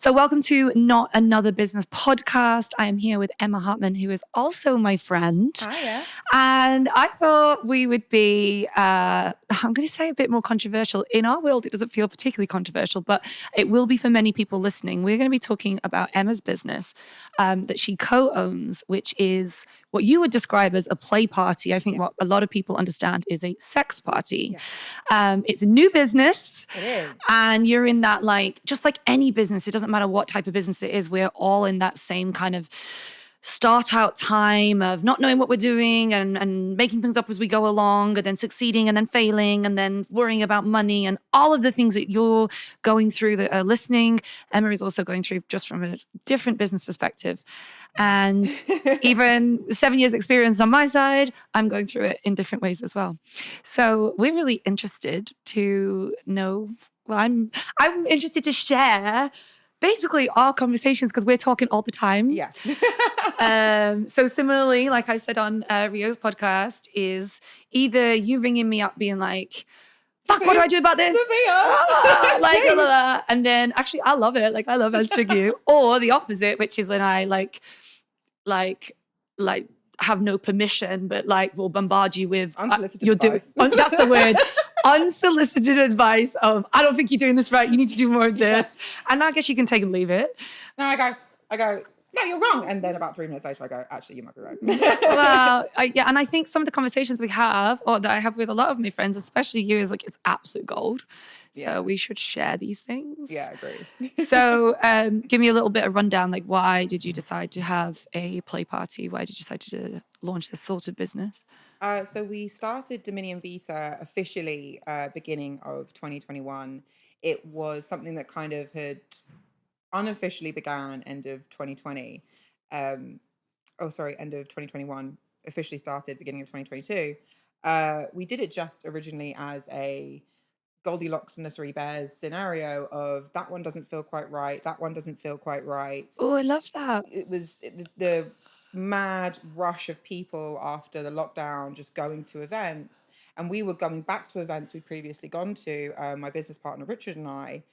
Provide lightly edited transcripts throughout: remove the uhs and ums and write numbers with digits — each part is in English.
So, welcome to Not Another Business podcast. I am here with Emma Hartman, who is also my friend. Hiya. And I thought we would be, I'm going to say a bit more controversial. In our world, it doesn't feel particularly controversial, but it will be for many people listening. We're going to be talking about Emma's business that she co-owns, which is what you would describe as a play party. I think what a lot of people understand is a sex party. Yes. It's a new business. It is. And you're in that, like, just like any business, it doesn't matter what type of business it is, we're all in that same kind of start out time of not knowing what we're doing and making things up as we go along and then succeeding and then failing and then worrying about money and all of the things that you're going through that are listening. Emma is also going through just from a different business perspective. And even 7 years experience on my side, I'm going through it in different ways as well. So we're really interested to know, well, I'm interested to share basically our conversations because we're talking all the time. Yeah. So similarly, like I said on Rio's podcast, is either you ringing me up being like, fuck, what do I do about this? Sophia. Like, blah, blah, blah. And then actually I love it. Like I love answering you. Or the opposite, which is when I like have no permission, but like will bombard you with Unsolicited advice. That's the word. Unsolicited advice of, I don't think you're doing this right. You need to do more of this. And I guess you can take and leave it. No, I go, no, you're wrong. And then about 3 minutes later, I go, actually, you might be right. Well, and I think some of the conversations we have, or that I have with a lot of my friends, especially you, is like, it's absolute gold. Yeah. So we should share these things. Yeah, I agree. So give me a little bit of rundown. Like, why did you decide to have a play party? Why did you decide to launch this sort of business? So we started Dominion Vita officially beginning of 2021. It was something that kind of had unofficially began end of 2020. End of 2021, officially started beginning of 2022. We did it just originally as a Goldilocks and the Three Bears scenario of that one doesn't feel quite right, that one doesn't feel quite right. Oh, I love that. It was the mad rush of people after the lockdown just going to events. And we were going back to events we'd previously gone to, my business partner, Richard, and I.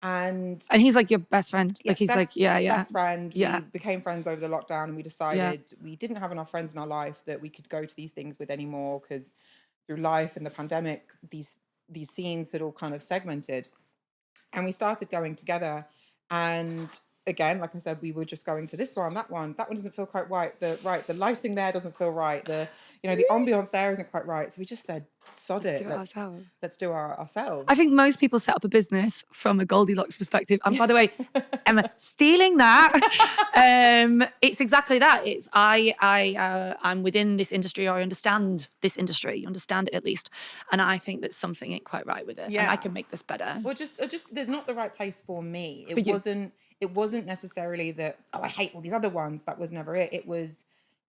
And he's like your best friend. yeah, Like he's best friend. Yeah. We became friends over the lockdown and we decided we didn't have enough friends in our life that we could go to these things with anymore because through life and the pandemic, these scenes had all kind of segmented. And we started going together. And again, like I said, we were just going to this one, that one doesn't feel quite right. The lighting there doesn't feel right. The ambience there isn't quite right. So we just said, sod it. Let's do ourselves. I think most people set up a business from a Goldilocks perspective. And by the way, Emma, stealing that, it's exactly that. It's I'm within this industry, or I understand this industry. You understand it at least. And I think that something ain't quite right with it. Yeah. And I can make this better. Well, just there's not the right place for me. It wasn't necessarily that, oh, I hate all these other ones. That was never it. It was,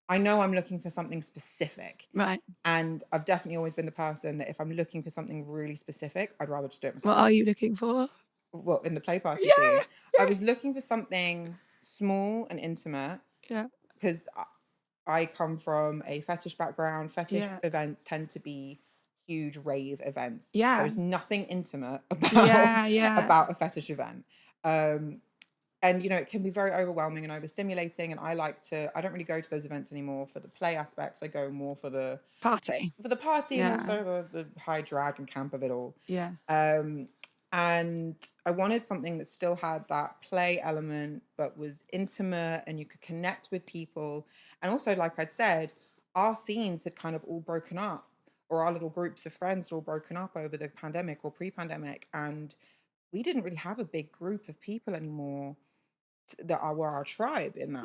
I know I'm looking for something specific. Right. And I've definitely always been the person that if I'm looking for something really specific, I'd rather just do it myself. What are you looking for? Well, in the play party scene, I was looking for something small and intimate. Yeah. Because I come from a fetish background. Fetish events tend to be huge rave events. Yeah. There's nothing intimate about a fetish event. And, it can be very overwhelming and overstimulating. And I don't really go to those events anymore for the play aspects. I go more for the party. And also the high drag and camp of it all. Yeah. And I wanted something that still had that play element, but was intimate and you could connect with people. And also, like I'd said, our scenes had kind of all broken up, or our little groups of friends had all broken up over the pandemic or pre-pandemic. And we didn't really have a big group of people anymore that were our tribe in that.